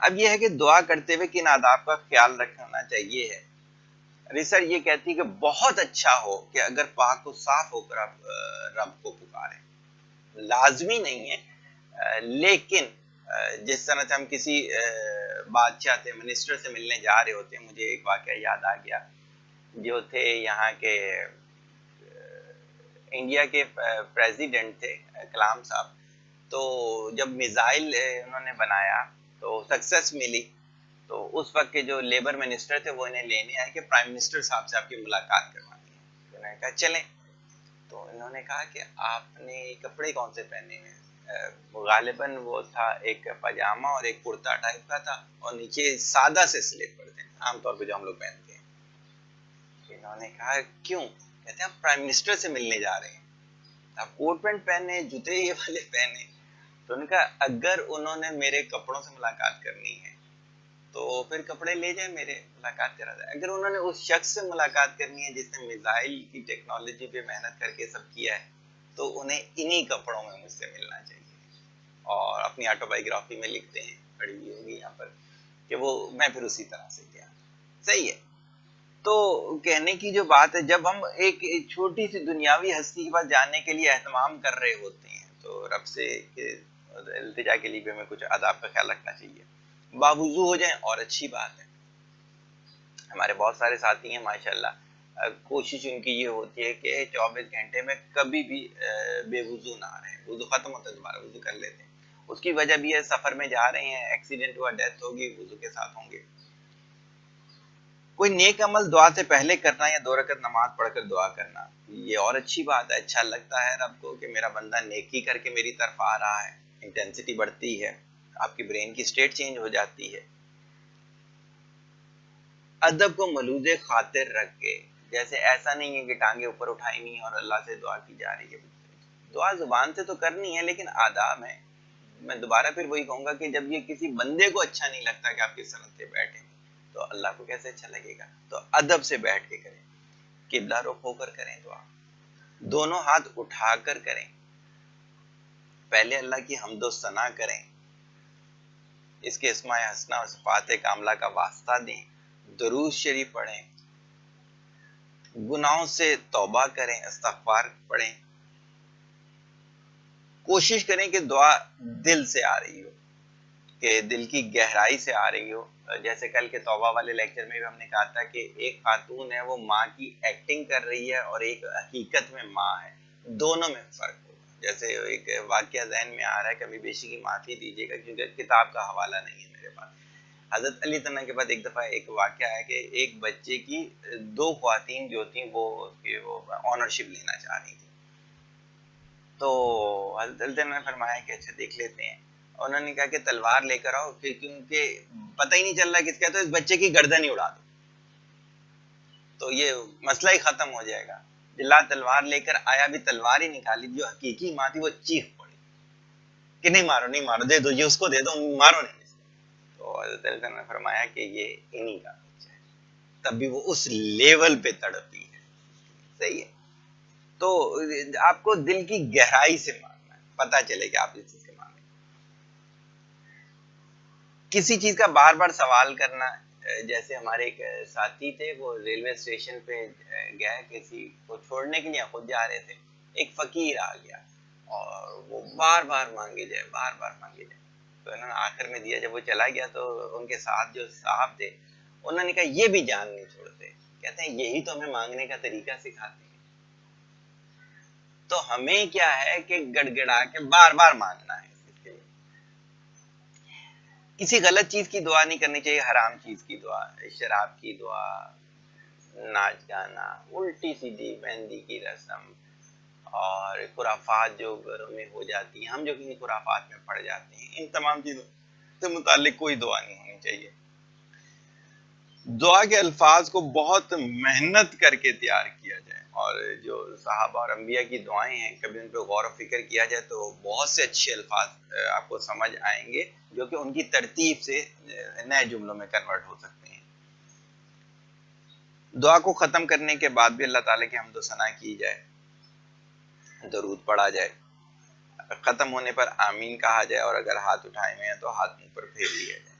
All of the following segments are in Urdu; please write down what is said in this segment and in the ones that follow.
اب یہ ہے کہ دعا کرتے ہوئے کن آداب کا خیال رکھنا چاہیے ہے. ریسرچ یہ کہتی ہے کہ بہت اچھا ہو کہ اگر پاک و صاف ہو کر آپ رب کو پکاریں. لازمی نہیں ہے لیکن جس طرح سے ہم کسی بادشاہ سے منسٹر سے ملنے جا رہے ہوتے ہیں. مجھے ایک واقعہ یاد آ گیا. جو تھے یہاں کے انڈیا کے پریزیڈنٹ تھے کلام صاحب. تو جب میزائل انہوں نے بنایا تو سکسیس ملی. تو اس وقت کے جو لیبر منسٹر تھے وہ انہیں لینے آئے کہ پرائم منسٹر صاحب سے آپ کی ملاقات کروانی ہے. انہوں نے کہا چلیں. تو انہوں نے کہا کہ آپ نے کپڑے کون سے پہنے ہیں. غالباً وہ تھا ایک پاجامہ اور ایک کرتا ٹائپ کا تھا اور نیچے سادہ سے سلیپر تھے عام طور پہ جو ہم لوگ پہنتے ہیں. انہوں نے کہا کیوں؟ کہتے ہیں آپ پرائم منسٹر سے ملنے جا رہے ہیں, آپ کوٹ پینٹ پہنے, جوتے یہ والے پہنے. تو ان کا اگر انہوں نے میرے کپڑوں سے ملاقات کرنی ہے تو پھر کپڑے لے جائیں, میرے ملاقات کرا جائے. اگر انہوں نے اس شخص سے ملاقات کرنی ہے جس نے میزائل کی ٹیکنالوجی پہ محنت کر کے سب کیا ہے تو انہیں انہی کپڑوں میں مجھ سے ملنا چاہیے. اور اپنی آٹو بایوگرافی میں لکھتے ہیں, پڑھی ہوئی ہوگی یہاں پر, کہ وہ میں پھر اسی طرح سے کیا. صحیح ہے. تو کہنے کی جو بات ہے, جب ہم ایک چھوٹی سی دنیاوی ہستی کے پاس جانے کے لیے اہتمام کر رہے ہوتے ہیں تو رب سے التجا کے لیے بھی ہمیں کچھ آداب کا خیال رکھنا چاہیے. باوضو ہو جائیں اور اچھی بات ہے. ہمارے بہت سارے ساتھی ہیں ماشاءاللہ, کوشش ان کی یہ ہوتی ہے کہ 24 گھنٹے میں کبھی بھی بے وضو نہ رہیں. وضو ختم ہوتا ہے دوبارہ وضو کر لیتے ہیں. اس کی وجہ بھی ہے سفر میں جا رہے ہیں, ایکسیڈنٹ ہوا, ڈیتھ ہوگی, وضو کے ساتھ ہوں گے. کوئی نیک عمل دعا سے پہلے کرنا یا 2 رکعت نماز پڑھ کر دعا کرنا, یہ اور اچھی بات ہے. اچھا لگتا ہے رب کو کہ میرا بندہ نیکی کر کے میری طرف آ رہا ہے. انٹینسٹی بڑھتی ہے, آپ کی برین کی سٹیٹ چینج ہو جاتی ہے. ادب کو ملوذ خاطر رکھ کے, جیسے ایسا نہیں ہے کہ ٹانگیں اوپر اٹھائی نہیں اور اللہ سے دعا کی جا رہی ہے. دعا زبان سے تو کرنی ہے لیکن آداب ہے. میں دوبارہ پھر وہی کہوں گا کہ جب یہ کسی بندے کو اچھا نہیں لگتا کہ آپ کی سنت پہ بیٹھیں تو اللہ کو کیسے اچھا لگے گا. تو ادب سے بیٹھ کے کریں, قبلہ رخ ہو کر کریں دعا, دونوں ہاتھ اٹھا کر کریں, پہلے اللہ کی حمد و ثنا کریں, اس کے اسماء حسنہ اور صفات کاملہ کا واسطہ دیں, درود شریف پڑھیں, گناہوں سے توبہ کریں, استغفار پڑھیں. کوشش کریں کہ دعا دل سے آ رہی ہو, کہ دل کی گہرائی سے آ رہی ہو. جیسے کل کے توبہ والے لیکچر میں بھی ہم نے کہا تھا کہ ایک خاتون ہے وہ ماں کی ایکٹنگ کر رہی ہے اور ایک حقیقت میں ماں ہے, دونوں میں فرق ہوگا. جیسے ایک واقعہ ذہن میں آ رہا ہے, کبھی بیشی کی معافی دیجیے گا کیونکہ کتاب کا حوالہ نہیں ہے میرے پاس. حضرت علی تنہ کے بعد ایک دفعہ ایک واقعہ ہے کہ ایک بچے کی 2 خواتین جو تھیں وہ آنرشپ لینا چاہ رہی تھیں. تو حضرت علی نے فرمایا کہ اچھا دیکھ لیتے ہیں. انہوں نے کہا کہ تلوار لے کر آؤ کیونکہ پتہ ہی نہیں چل رہا کس کا, تو اس بچے کی گردن ہی اڑا دو تو یہ مسئلہ ہی ختم ہو جائے گا. جلا تلوار لے کر آیا, بھی تلوار ہی نکالی, جو حقیقی ماں تھی وہ چیخ پڑی کہ نہیں مارو نہیں مارو, دے دو, یہ اس کو دے دو, مارو نہیں. تو حضرت علی نے فرمایا کہ یہ انہی کا بچہ ہے. تب بھی وہ اس لیول پہ تڑپی ہے. صحیح ہے. تو آپ کو دل کی گہرائی سے ماننا ہے, پتہ چلے کہ آپ اس چیز کے مانیں. کسی چیز کا بار بار سوال کرنا, جیسے ہمارے ایک ساتھی تھے, وہ ریلوے اسٹیشن پہ گئے کسی کو چھوڑنے کے لیے, خود جا رہے تھے. ایک فقیر آ گیا اور وہ بار بار مانگے جائے, بار بار مانگے جائے. تو انہوں نے آخر میں دیا. جب وہ چلا گیا تو ان کے ساتھ جو صاحب تھے انہوں نے کہا یہ بھی جان نہیں چھوڑتے. کہتے ہیں یہی تو ہمیں مانگنے کا طریقہ سکھاتے ہیں. تو ہمیں کیا ہے کہ گڑ گڑا کے بار بار مانگنا ہے. کسی غلط چیز کی دعا نہیں کرنی چاہیے, حرام چیز کی دعا, شراب کی دعا, ناچ گانا, الٹی سیدھی مہندی کی رسم اور خرافات جو گھروں میں ہو جاتی ہیں, ہم جو کسی خرافات میں پڑ جاتے ہیں, ان تمام چیزوں سے متعلق کوئی دعا نہیں ہونی چاہیے. دعا کے الفاظ کو بہت محنت کر کے تیار کیا جائے, اور جو صحابہ اور انبیاء کی دعائیں ہیں کبھی ان پہ غور و فکر کیا جائے تو بہت سے اچھے الفاظ آپ کو سمجھ آئیں گے جو کہ ان کی ترتیب سے نئے جملوں میں کنورٹ ہو سکتے ہیں. دعا کو ختم کرنے کے بعد بھی اللہ تعالیٰ کی حمد و ثنا کی جائے, درود پڑھا جائے, ختم ہونے پر آمین کہا جائے, اور اگر ہاتھ اٹھائے ہوئے ہیں تو ہاتھ منہ پر پھیر لیا جائے.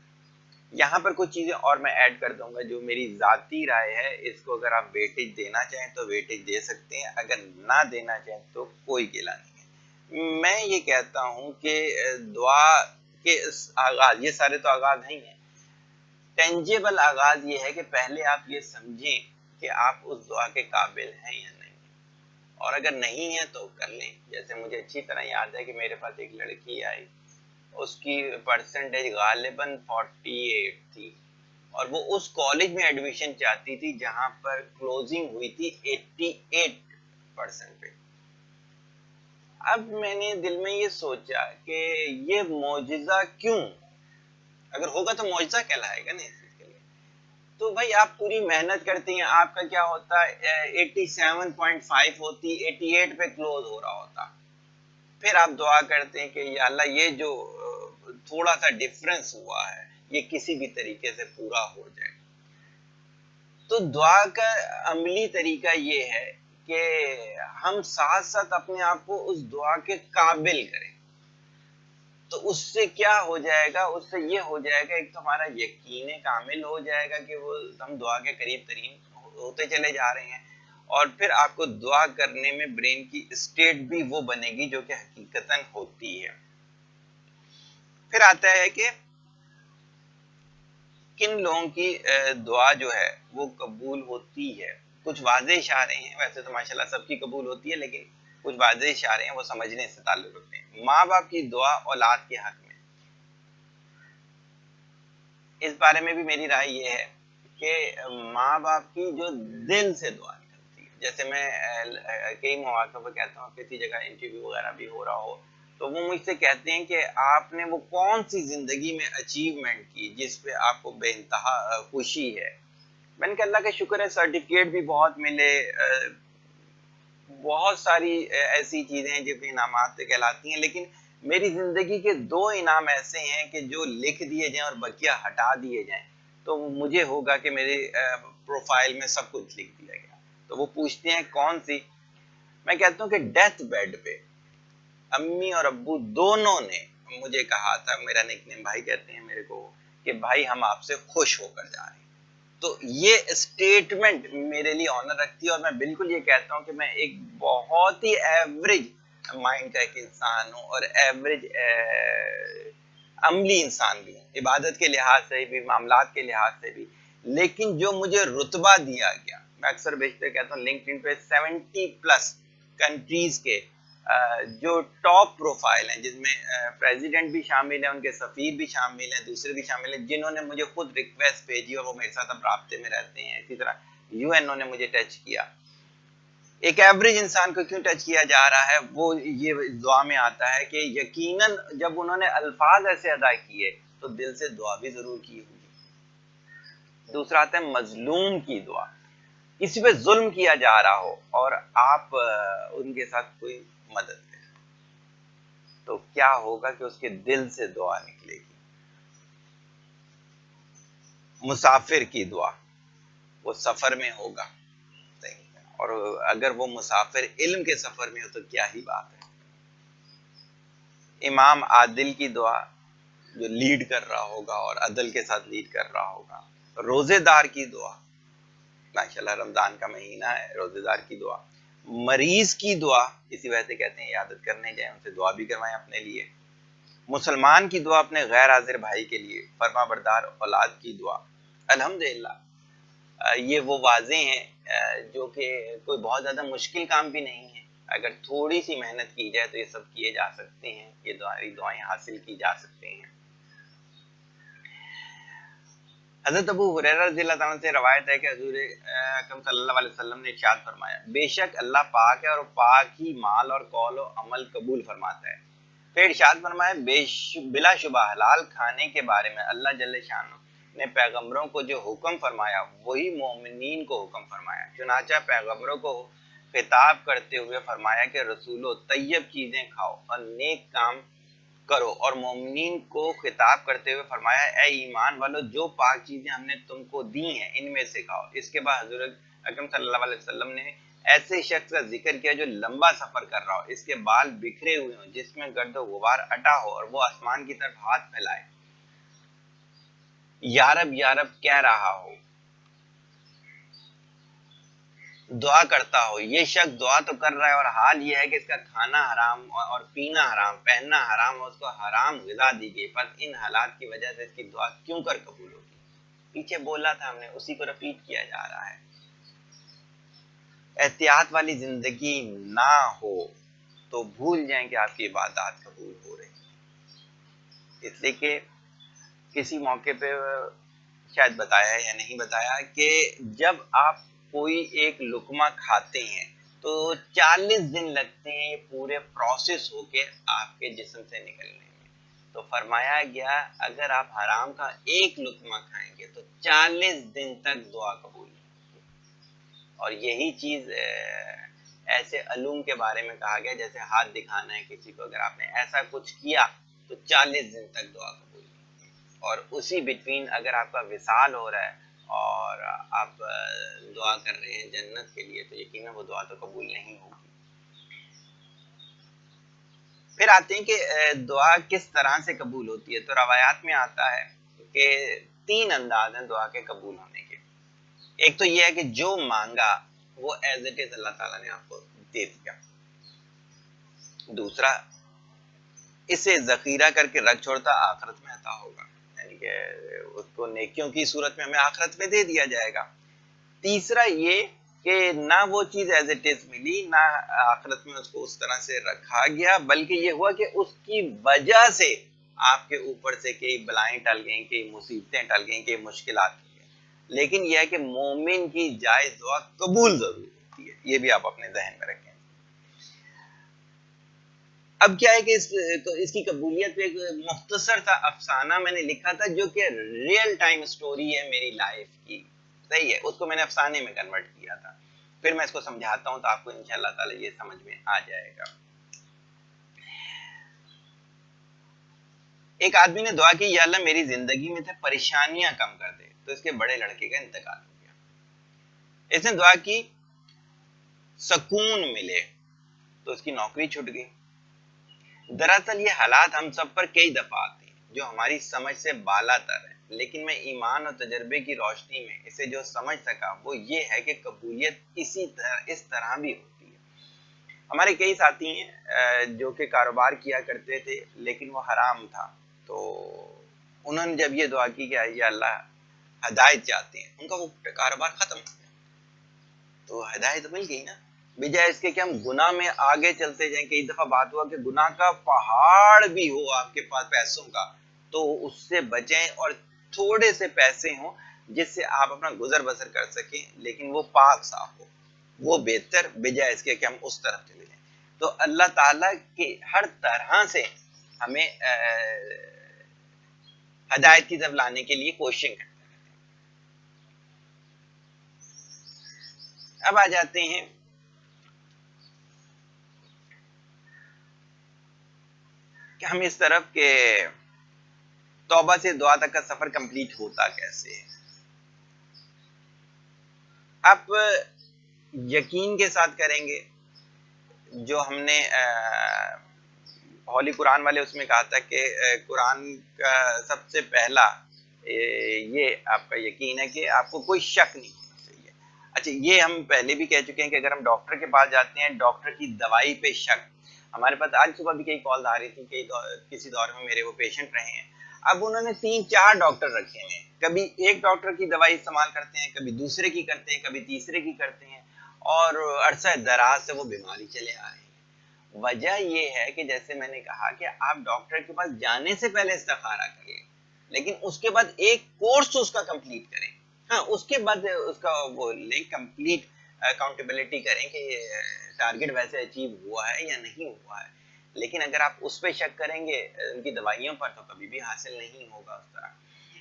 یہاں پر کچھ چیزیں اور میں ایڈ کر دوں گا جو میری ذاتی رائے ہے، اس کو اگر آپ ویٹیج دینا چاہیں تو ویٹیج دے سکتے ہیں، اگر نہ دینا چاہیں تو کوئی گلا نہیں ہے۔ میں یہ کہتا ہوں کہ دعا کے آغاز، یہ سارے تو آغاز نہیں ہیں، ٹینجیبل آغاز یہ ہے کہ پہلے آپ یہ سمجھیں کہ آپ اس دعا کے قابل ہیں یا نہیں، اور اگر نہیں ہے تو کر لیں۔ جیسے مجھے اچھی طرح یاد ہے کہ میرے پاس ایک لڑکی آئی، اس کی پرسنٹیج غالباً 48 تھی، اور وہ اس کالج میں ایڈمیشن چاہتی تھی جہاں پر کلوزنگ ہوئی تھی 88% پہ۔ اب میں نے دل میں یہ سوچا کہ یہ معجزہ کیوں؟ اگر ہوگا تو معجزہ کہلائے گا نا اس کے لیے۔ تو بھائی آپ پوری محنت کرتی ہیں، آپ کا کیا ہوتا ہے 87.5 ہوتی، 88 پہ کلوز ہو رہا ہوتا، پھر آپ دعا کرتے ہیں کہ یا اللہ یہ جو تھوڑا سا ڈفرنس ہوا ہے یہ کسی بھی طریقے سے پورا ہو جائے۔ تو دعا کا عملی طریقہ یہ ہے کہ ہم ساتھ ساتھ اپنے آپ کو اس دعا کے قابل کریں۔ تو اس سے کیا ہو جائے گا؟ اس سے یہ ہو جائے گا، ایک تو ہمارا یقین کامل ہو جائے گا کہ وہ ہم دعا کے قریب ترین ہوتے چلے جا رہے ہیں، اور پھر آپ کو دعا کرنے میں برین کی اسٹیٹ بھی وہ بنے گی جو کہ حقیقتاً ہوتی ہے۔ پھر آتا ہے کہ کن لوگوں کی دعا جو ہے وہ قبول ہوتی ہے۔ کچھ واضح اشارے ہیں، ویسے تو ماشاءاللہ سب کی قبول ہوتی ہے، لیکن کچھ واضح اشارے ہیں وہ سمجھنے سے تعلق رکھتے ہیں۔ ماں باپ کی دعا اولاد کے حق میں، اس بارے میں بھی میری رائے یہ ہے کہ ماں باپ کی جو دل سے دعا نکلتی ہے، جیسے میں کئی مواقع پر کہتا ہوں، کسی جگہ انٹرویو وغیرہ بھی ہو رہا ہو تو وہ مجھ سے کہتے ہیں کہ آپ نے وہ کون سی زندگی میں اچیومنٹ کی جس پہ آپ کو بے انتہا خوشی ہے۔ میں نے کہا اللہ کا شکر ہے سرٹیفکیٹ بھی بہت ملے، بہت ساری ایسی چیزیں ہیں جو انعامات سے کہلاتی ہیں، لیکن میری زندگی کے 2 انعام ایسے ہیں کہ جو لکھ دیے جائیں اور بقیہ ہٹا دیے جائیں تو مجھے ہوگا کہ میرے پروفائل میں سب کچھ لکھ دیا گیا۔ تو وہ پوچھتے ہیں کون سی؟ میں کہتا ہوں کہ ڈیتھ بیڈ پہ امی اور ابو دونوں نے مجھے کہا تھا، میرا نک نیم بھائی کہتے ہیں میرے کو، کہ بھائی ہم آپ سے خوش ہو کر جا رہے ہیں۔ تو یہ اسٹیٹمنٹ میرے لیے آنر رکھتی ہے، اور میں بالکل یہ کہتا ہوں کہ میں ایک بہت ہی ایوریج مائنڈ کا ایک انسان ہوں، اور ایوریج عملی انسان بھی ہوں، عبادت کے لحاظ سے بھی، معاملات کے لحاظ سے بھی، لیکن جو مجھے رتبہ دیا گیا، میں اکثر بیشتر کہتا ہوں لنکڈ ان پہ 70+ کنٹریز کے جو ٹاپ پروفائل ہیں، جس میں پریزیڈنٹ بھی شامل ہیں، ان کے سفیر بھی شامل ہیں، دوسرے بھی شامل ہیں، جنہوں نے مجھے خود ریکویسٹ بھیجی اور وہ میرے ساتھ اب رابطے میں رہتے ہیں۔ اسی طرح UN نے مجھے ٹچ کیا۔ ایک ایوریج انسان کو کیوں ٹچ کیا جا رہا ہے؟ وہ یہ دعا میں آتا ہے کہ یقیناً جب انہوں نے الفاظ ایسے ادا کیے تو دل سے دعا بھی ضرور کی ہوگی۔ دوسرا آتا ہے مظلوم کی دعا، کسی پہ ظلم کیا جا رہا ہو اور آپ ان کے ساتھ کوئی مدد کریں تو کیا ہوگا کہ اس کے دل سے دعا نکلے گی۔ مسافر کی دعا، وہ سفر میں ہوگا، اور اگر وہ مسافر علم کے سفر میں ہو تو کیا ہی بات ہے۔ امام عادل کی دعا، جو لیڈ کر رہا ہوگا اور عدل کے ساتھ لیڈ کر رہا ہوگا۔ روزے دار کی دعا، ماشاءاللہ رمضان کا مہینہ ہے، روزے دار کی دعا۔ مریض کی دعا، اسی وجہ سے کہتے ہیں عیادت کرنے جائیں، ان سے دعا بھی کروائیں اپنے لیے۔ مسلمان کی دعا اپنے غیر حاضر بھائی کے لیے۔ فرما بردار اولاد کی دعا۔ الحمدللہ یہ وہ واضح ہیں جو کہ کوئی بہت زیادہ مشکل کام بھی نہیں ہے، اگر تھوڑی سی محنت کی جائے تو یہ سب کیے جا سکتے ہیں، یہ دعائیں حاصل کی جا سکتے ہیں۔ حضرت ابو ہریرہ رضی اللہ تعالیٰ سے روایت ہے کہ حضور اکرم صلی اللہ علیہ وسلم نے ارشاد فرمایا، بے شک اللہ پاک ہے اور پاک ہی مال اور قول و عمل قبول فرماتا ہے۔ پھر ارشاد فرمایا، بلا شبہ حلال کھانے کے بارے میں اللہ جل شانہ نے پیغمبروں کو جو حکم فرمایا وہی مومنین کو حکم فرمایا۔ چنانچہ پیغمبروں کو خطاب کرتے ہوئے فرمایا کہ رسولو طیب چیزیں کھاؤ اور نیک کام کرو، اور مومنین کو خطاب کرتے ہوئے فرمایا اے ایمان والو جو پاک چیزیں ہم نے تم کو دی ہیں ان میں سے کھاؤ۔ اس کے بعد حضور اکرم صلی اللہ علیہ وسلم نے ایسے شخص کا ذکر کیا جو لمبا سفر کر رہا ہو، اس کے بال بکھرے ہوئے ہوں، جس میں گرد و غبار اٹا ہو، اور وہ آسمان کی طرف ہاتھ پھیلائے یارب یارب کہہ رہا ہو، دعا کرتا ہو، یہ شخص دعا تو کر رہا ہے اور حال یہ ہے کہ اس کا کھانا حرام اور پینا حرام، پہننا حرام اور اس کو حرام غذا دی گئی، پس ان حالات کی وجہ سے اس کی دعا کیوں کر قبول ہوگی؟ پیچھے بولا تھا ہم نے، اسی کو رپیٹ کیا جا رہا ہے۔ احتیاط والی زندگی نہ ہو تو بھول جائیں کہ آپ کی عبادات قبول ہو رہی ہیں۔ اس لیے کہ کسی موقع پہ شاید بتایا یا نہیں بتایا کہ جب آپ کوئی ایک لقمہ کھاتے ہیں تو 40 دن لگتے ہیں یہ پورے پروسیس ہو کے آپ کے جسم سے نکلنے میں۔ تو فرمایا گیا اگر آپ حرام کا ایک لقمہ کھائیں گے تو 40 دن تک دعا قبول نہیں۔ اور یہی چیز ایسے علوم کے بارے میں کہا گیا جیسے ہاتھ دکھانا ہے کسی کو، اگر آپ نے ایسا کچھ کیا تو 40 دن تک دعا قبول نہیں۔ اور اسی بٹوین اگر آپ کا وصال ہو رہا ہے اور آپ دعا کر رہے ہیں جنت کے لیے تو یقیناً وہ دعا تو قبول نہیں ہوگی۔ پھر آتے ہیں کہ دعا کس طرح سے قبول ہوتی ہے۔ تو روایات میں آتا ہے کہ 3 انداز ہیں دعا کے قبول ہونے کے۔ ایک تو یہ ہے کہ جو مانگا وہ ایز اٹ از اللہ تعالیٰ نے آپ کو دے دیا۔ دوسرا، اسے ذخیرہ کر کے رکھ چھوڑتا، آخرت میں عطا ہوگا، یعنی کہ اس کو نیکیوں کی صورت میں ہمیں آخرت میں دے دیا جائے گا۔ تیسرا یہ کہ نہ وہ چیز ایز اٹ از ملی، نہ آخرت میں اس کو اس طرح سے رکھا گیا، بلکہ یہ ہوا کہ اس کی وجہ سے آپ کے اوپر سے کئی بلائیں ٹل گئیں، کئی مصیبتیں ٹل گئیں، کئی مشکلات ٹل گئیں۔ لیکن یہ ہے کہ مومن کی جائز دعا قبول ضرور ہوتی ہے، یہ بھی آپ اپنے ذہن میں رکھیں۔ اب کیا ہے کہ اس کی قبولیت پہ ایک مختصر سا افسانہ میں نے لکھا تھا جو کہ ریئل ٹائم سٹوری ہے میری لائف کی، صحیح ہے، اس کو میں نے افسانے میں کنورٹ کیا تھا۔ پھر میں اس کو سمجھاتا ہوں تو آپ کو انشاءاللہ تعالی یہ سمجھ میں آ جائے گا۔ ایک آدمی نے دعا کی، یا اللہ میری زندگی میں سے پریشانیاں کم کر دے، تو اس کے بڑے لڑکے کا انتقال ہو گیا۔ اس نے دعا کی سکون ملے، تو اس کی نوکری چھوٹ گئی۔ دراصل یہ حالات ہم سب پر کئی دفعہ آتے ہیں جو ہماری سمجھ سے بالا تر ہے، لیکن میں ایمان اور تجربے کی روشنی میں اسے جو سمجھ سکا وہ یہ ہے کہ قبولیت اس طرح بھی ہوتی ہے۔ ہمارے کئی ساتھی ہیں جو کہ کاروبار کیا کرتے تھے لیکن وہ حرام تھا، تو انہوں نے جب یہ دعا کی کہ یا اللہ ہدایت چاہتے ہیں، ان کا وہ کاروبار ختم ہو گیا۔ تو ہدایت مل گئی نا، بجائے اس کے کہ ہم گناہ میں آگے چلتے جائیں۔ کئی دفعہ بات ہوا کہ گناہ کا پہاڑ بھی ہو آپ کے پاس پیسوں کا تو اس سے بچیں، اور تھوڑے سے پیسے ہوں جس سے آپ اپنا گزر بسر کر سکیں، لیکن وہ پاک صاف ہو، وہ بہتر، بجائے اس کے کہ ہم اس طرف چلے جائیں۔ تو اللہ تعالیٰ کے ہر طرح سے ہمیں ہدایت کی طرف لانے کے لیے کوشش کرتے ہیں۔ اب آ جاتے ہیں کہ ہم اس طرف کہ توبہ سے دعا تک کا سفر کمپلیٹ ہوتا کیسے ہے۔ آپ یقین کے ساتھ کریں گے، جو ہم نے ہولی قرآن والے اس میں کہا تھا کہ قرآن کا سب سے پہلا یہ آپ کا یقین ہے کہ آپ کو کوئی شک نہیں ہونا چاہیے۔ اچھا، یہ ہم پہلے بھی کہہ چکے ہیں کہ اگر ہم ڈاکٹر کے پاس جاتے ہیں، ڈاکٹر کی دوائی پہ شک، ہمارے پاس آج صبح بھی کئی کال آ رہی تھی، کسی دور میں میرے وہ پیشنٹ رہے ہیں، اب انہوں نے 3-4 ڈاکٹر رکھے ہیں، کبھی ایک ڈاکٹر کی دوائی استعمال کرتے ہیں، کبھی دوسرے کی کرتے ہیں، کبھی تیسرے کی کرتے ہیں، اور عرصہ دراز سے وہ بیماری چلے آ رہے ہیں۔ وجہ یہ ہے کہ جیسے میں نے کہا کہ آپ ڈاکٹر کے پاس جانے سے پہلے استخارہ کریں، لیکن اس کے بعد ایک کورس اس کا کمپلیٹ کریں، ہاں اس کے بعد اس کا وہ لیں کمپلیٹ اکاؤنٹیبلٹی کریں کہ ٹارگٹ ویسے اچیو ہوا ہے یا نہیں ہوا ہے۔ لیکن اگر آپ اس پہ شک کریں گے ان کی دوائیوں پر تو کبھی بھی حاصل نہیں ہوگا اس طرح۔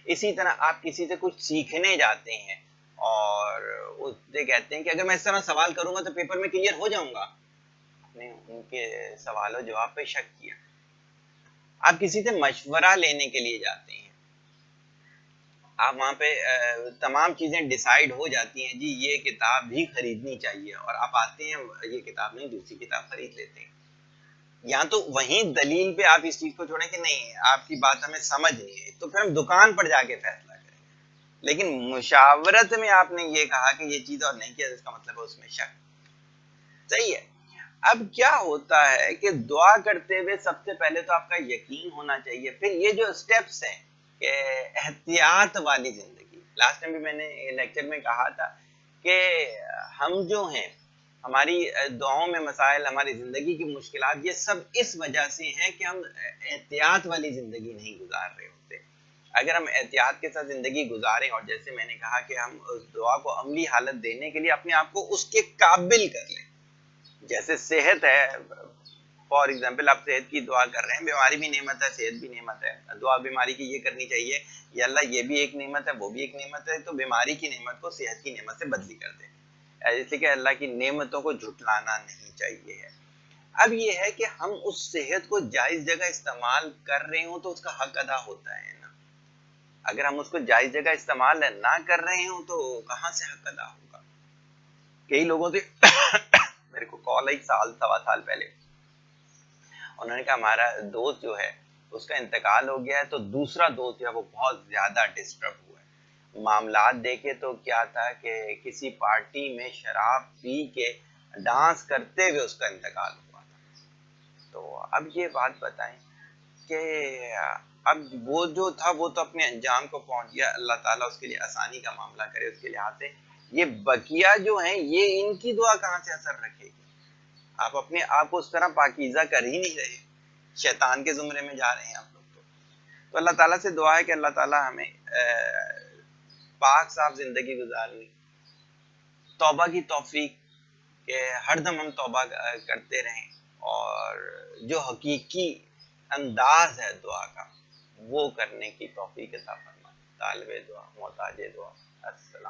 اسی طرح آپ کسی سے کچھ سیکھنے جاتے ہیں اور اس سے کہتے ہیں کہ اگر میں اس طرح سوال کروں گا تو پیپر میں کلیئر ہو جاؤں گا، نے ان کے سوال و جواب پہ شک کیا۔ آپ کسی سے مشورہ لینے کے لیے جاتے ہیں، آپ وہاں پہ تمام چیزیں ڈیسائیڈ ہو جاتی ہیں، جی یہ کتاب ہی خریدنی چاہیے، اور آپ آتے ہیں یہ کتاب نہیں دوسری کتاب خرید لیتے ہیں۔ یا تو وہیں دلیل پہ آپ اس چیز کو چھوڑیں کہ نہیں آپ کی بات ہمیں سمجھ نہیں ہے، تو پھر ہم دکان پر جا کے فیصلہ کریں۔ لیکن مشاورت میں آپ نے یہ کہا کہ یہ چیز اور نہیں کیا، اس کا مطلب ہے اس میں شک. صحیح ہے. اب کیا ہوتا ہے کہ دعا کرتے ہوئے سب سے پہلے تو آپ کا یقین ہونا چاہیے. پھر یہ جو سٹیپس ہیں کہ احتیاط والی زندگی، لاسٹ ٹائم بھی میں نے لیکچر میں کہا تھا کہ ہم جو ہیں ہماری دعاؤں میں مسائل، ہماری زندگی کی مشکلات، یہ سب اس وجہ سے ہیں کہ ہم احتیاط والی زندگی نہیں گزار رہے ہوتے. اگر ہم احتیاط کے ساتھ زندگی گزاریں، اور جیسے میں نے کہا کہ ہم اس دعا کو عملی حالت دینے کے لیے اپنے آپ کو اس کے قابل کر لیں. جیسے صحت ہے، فار ایگزامپل آپ صحت کی دعا کر رہے ہیں، بیماری بھی نعمت ہے، صحت بھی نعمت ہے. دعا بیماری کی یہ کرنی چاہیے، یا اللہ یہ بھی ایک نعمت ہے، وہ بھی ایک نعمت ہے، تو بیماری کی نعمت کو صحت کی نعمت سے بدلی کر دیں. اس لیے کہ اللہ کی نعمتوں کو جھٹلانا نہیں چاہیے ہے. اب یہ ہے کہ ہم اس صحت کو جائز جگہ استعمال کر رہے ہوں تو اس کا حق ادا ہوتا ہے نا. اگر ہم اس کو جائز جگہ استعمال نہ کر رہے ہوں تو کہاں سے حق ادا ہوگا. کئی لوگوں سے میرے کو کال آئی سال سوا سال پہلے، انہوں نے کہا ہمارا دوست جو ہے اس کا انتقال ہو گیا ہے، تو دوسرا دوست جو ہے وہ بہت زیادہ ڈسٹرب ہوا ہے. معاملات دیکھے تو کیا تھا کہ کسی پارٹی میں شراب پی کے ڈانس کرتے ہوئے اس کا انتقال ہوا تھا. تو اب یہ بات بتائیں کہ اب وہ جو تھا وہ تو اپنے انجام کو پہنچ گیا، اللہ تعالیٰ اس کے لیے آسانی کا معاملہ کرے اس کے لحاظ سے. یہ بقیہ جو ہیں یہ ان کی دعا کہاں سے اثر رکھے گی؟ آپ اپنے آپ کو اس طرح پاکیزہ کر ہی نہیں رہے، شیطان کے زمرے میں جا رہے ہیں آپ لوگ. تو اللہ تعالیٰ سے دعا ہے کہ اللہ تعالیٰ ہمیں پاک صاف زندگی گزارنی، توبہ کی توفیق، کہ ہر دم ہم توبہ کرتے رہیں، اور جو حقیقی انداز ہے دعا کا وہ کرنے کی توفیق عطا فرمائے. طالب دعا، محتاج دعا. السلام